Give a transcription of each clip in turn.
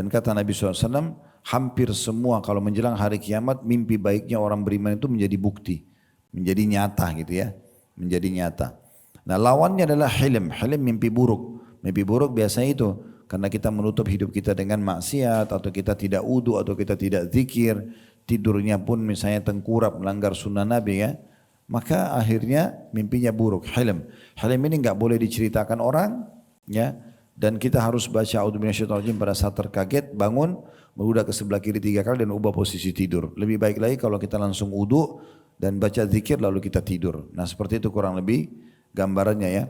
Dan kata Nabi SAW, hampir semua kalau menjelang hari kiamat, mimpi baiknya orang beriman itu menjadi bukti. Menjadi nyata gitu ya. Menjadi nyata. Nah lawannya adalah hilm. Hilm mimpi buruk. Mimpi buruk biasanya itu. Karena kita menutup hidup kita dengan maksiat. Atau kita tidak wudu. Atau kita tidak zikir. Tidurnya pun misalnya tengkurap melanggar sunnah Nabi ya. Maka akhirnya mimpinya buruk. Hilm. Hilm ini nggak boleh diceritakan orang. Ya. Dan kita harus baca a'udzubillahi pada saat terkaget, bangun, berudah ke sebelah kiri 3 kali dan ubah posisi tidur. Lebih baik lagi kalau kita langsung wudu dan baca zikir lalu kita tidur. Nah seperti itu kurang lebih gambarannya ya.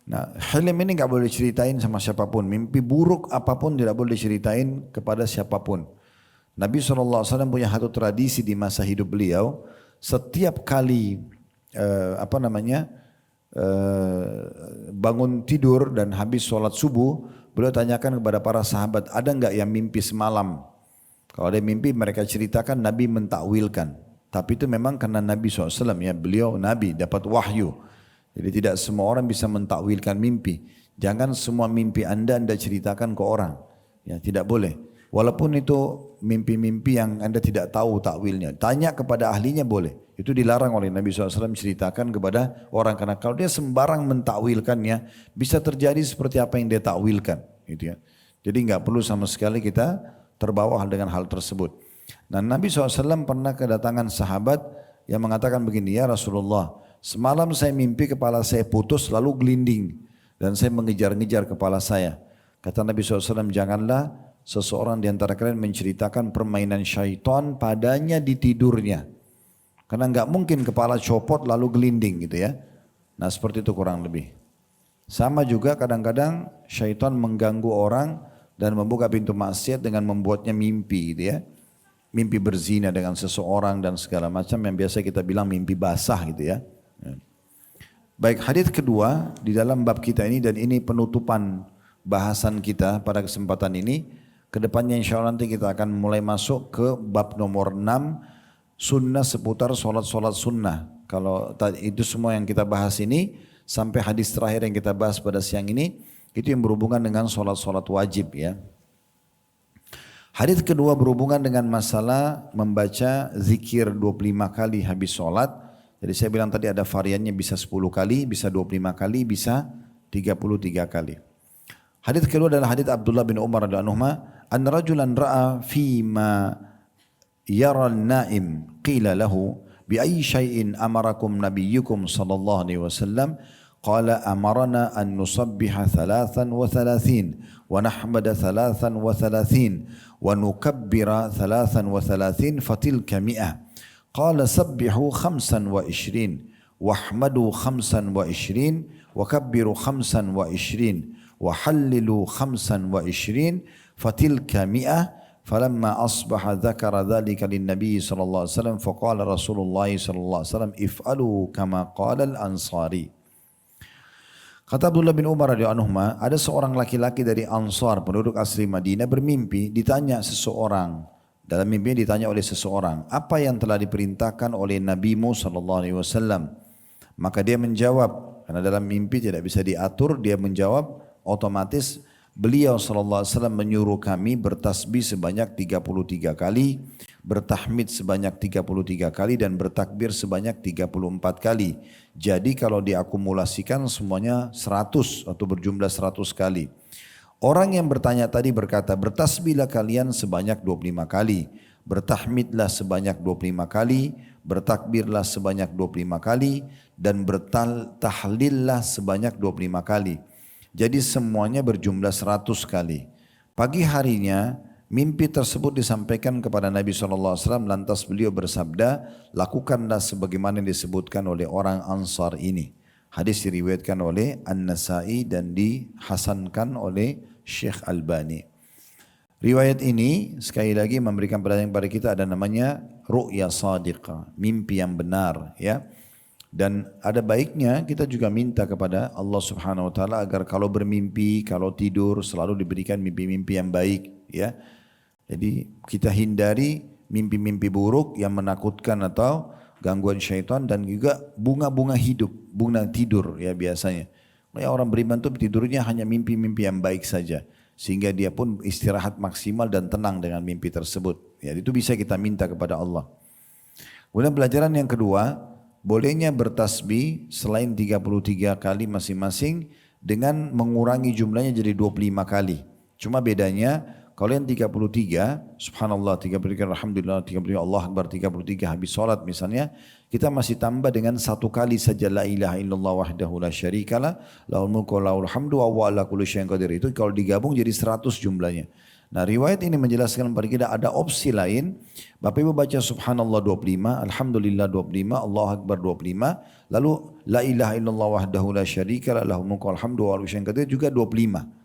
Nah hilm ini nggak boleh diceritain sama siapapun. Mimpi buruk apapun tidak boleh diceritain kepada siapapun. Nabi SAW punya satu tradisi di masa hidup beliau. Setiap kali bangun tidur dan habis sholat subuh, beliau tanyakan kepada para sahabat, ada enggak yang mimpi semalam? Kalau ada mimpi mereka ceritakan, Nabi mentakwilkan. Tapi itu memang karena Nabi SAW ya, beliau Nabi dapat wahyu. Jadi tidak semua orang bisa mentakwilkan mimpi. Jangan semua mimpi anda ceritakan ke orang. Ya tidak boleh. Walaupun itu mimpi-mimpi yang anda tidak tahu takwilnya. Tanya kepada ahlinya boleh. Itu dilarang oleh Nabi SAW ceritakan kepada orang. Karena kalau dia sembarang mentakwilkannya, bisa terjadi seperti apa yang dia takwilkan. Gitu ya. Jadi nggak perlu sama sekali kita terbawa dengan hal tersebut. Nah Nabi SAW pernah kedatangan sahabat yang mengatakan begini, ya Rasulullah, semalam saya mimpi kepala saya putus lalu gelinding. Dan saya mengejar-ngejar kepala saya. Kata Nabi SAW, janganlah seseorang di antara kalian menceritakan permainan syaitan padanya di tidurnya. Karena enggak mungkin kepala copot lalu gelinding gitu ya. Nah seperti itu kurang lebih. Sama juga kadang-kadang syaitan mengganggu orang dan membuka pintu maksiat dengan membuatnya mimpi gitu ya. Mimpi berzina dengan seseorang dan segala macam yang biasa kita bilang mimpi basah gitu ya. Baik, hadis kedua di dalam bab kita ini dan ini penutupan bahasan kita pada kesempatan ini. Kedepannya insya Allah nanti kita akan mulai masuk ke bab nomor 6, sunnah seputar solat-solat sunnah. Kalau itu semua yang kita bahas ini, sampai hadis terakhir yang kita bahas pada siang ini, itu yang berhubungan dengan solat-solat wajib ya. Hadis kedua berhubungan dengan masalah membaca zikir 25 kali habis solat. Jadi saya bilang tadi ada variannya bisa 10 kali, bisa 25 kali, bisa 33 kali. Hadis kedua adalah hadis Abdullah bin Umar radhiyallahu anhu, an rajulan ra'a fi ma yara an-naim qila lahu bi ayyi shay'in amarakum nabiyyukum sallallahu alaihi wasallam qala amarna an nusabbiha 33 wa nahmada 33 wa nukabbira 33 fatilka mi'ah qala sabbihu 25 wahmadu 25 wa kabbiru 25 وحللوا 25 فتلك 100 فلما أصبح ذكر ذلك للنبي صلى الله عليه وسلم فقال رسول الله صلى الله عليه وسلم افعلوا كما قال الأنصاري. Kata Abdullah bin Umar radhiyallahu anhu, ada seorang laki-laki dari Ansar penduduk asli Madinah bermimpi, ditanya seseorang, dalam mimpi ditanya oleh seseorang, apa yang telah diperintahkan oleh Nabimu sallallahu alaihi wasallam? Maka dia menjawab, karena dalam mimpi tidak bisa diatur, dia menjawab otomatis beliau sallallahu alaihi wasallam menyuruh kami bertasbih sebanyak 33 kali, bertahmid sebanyak 33 kali dan bertakbir sebanyak 34 kali. Jadi kalau diakumulasikan semuanya 100 atau berjumlah 100 kali. Orang yang bertanya tadi berkata, bertasbihlah kalian sebanyak 25 kali, bertahmidlah sebanyak 25 kali, bertakbirlah sebanyak 25 kali dan bertahlillah sebanyak 25 kali. Jadi semuanya berjumlah 100 kali. Pagi harinya mimpi tersebut disampaikan kepada Nabi SAW, lantas beliau bersabda, lakukanlah sebagaimana yang disebutkan oleh orang Ansar ini. Hadis diriwayatkan oleh An-Nasai dan dihasankan oleh Syekh Albani. Riwayat ini sekali lagi memberikan pelajaran kepada kita, ada namanya ru'ya sadiqah, mimpi yang benar ya. Dan ada baiknya kita juga minta kepada Allah Subhanahu wa taala agar kalau bermimpi, kalau tidur selalu diberikan mimpi-mimpi yang baik ya. Jadi kita hindari mimpi-mimpi buruk yang menakutkan atau gangguan syaitan dan juga bunga-bunga hidup, bunga tidur ya biasanya. Ya orang beriman itu tidurnya hanya mimpi-mimpi yang baik saja. sehingga dia pun istirahat maksimal dan tenang dengan mimpi tersebut. Ya, itu bisa kita minta kepada Allah. Kemudian pelajaran yang kedua, bolehnya bertasbih selain 33 kali masing-masing dengan mengurangi jumlahnya jadi 25 kali. Cuma bedanya kalau yang 33, subhanallah 33, alhamdulillah 33, Allah Akbar 33 habis sholat misalnya, kita masih tambah dengan satu kali saja la ilaha illallah wahdahu la syarikalah lahul mulku wa lahul hamdu wa huwa ala kulli syai'in qadir. Itu kalau digabung jadi 100 jumlahnya. Nah, riwayat ini menjelaskan kepada kita ada opsi lain. Bapak Ibu baca subhanallah 25, alhamdulillah 25, Allah Akbar 25, lalu la ilaha illallah wahdahu la syarikalah lahul mulku wal hamdu wa ala kulli syai'in qadir juga 25.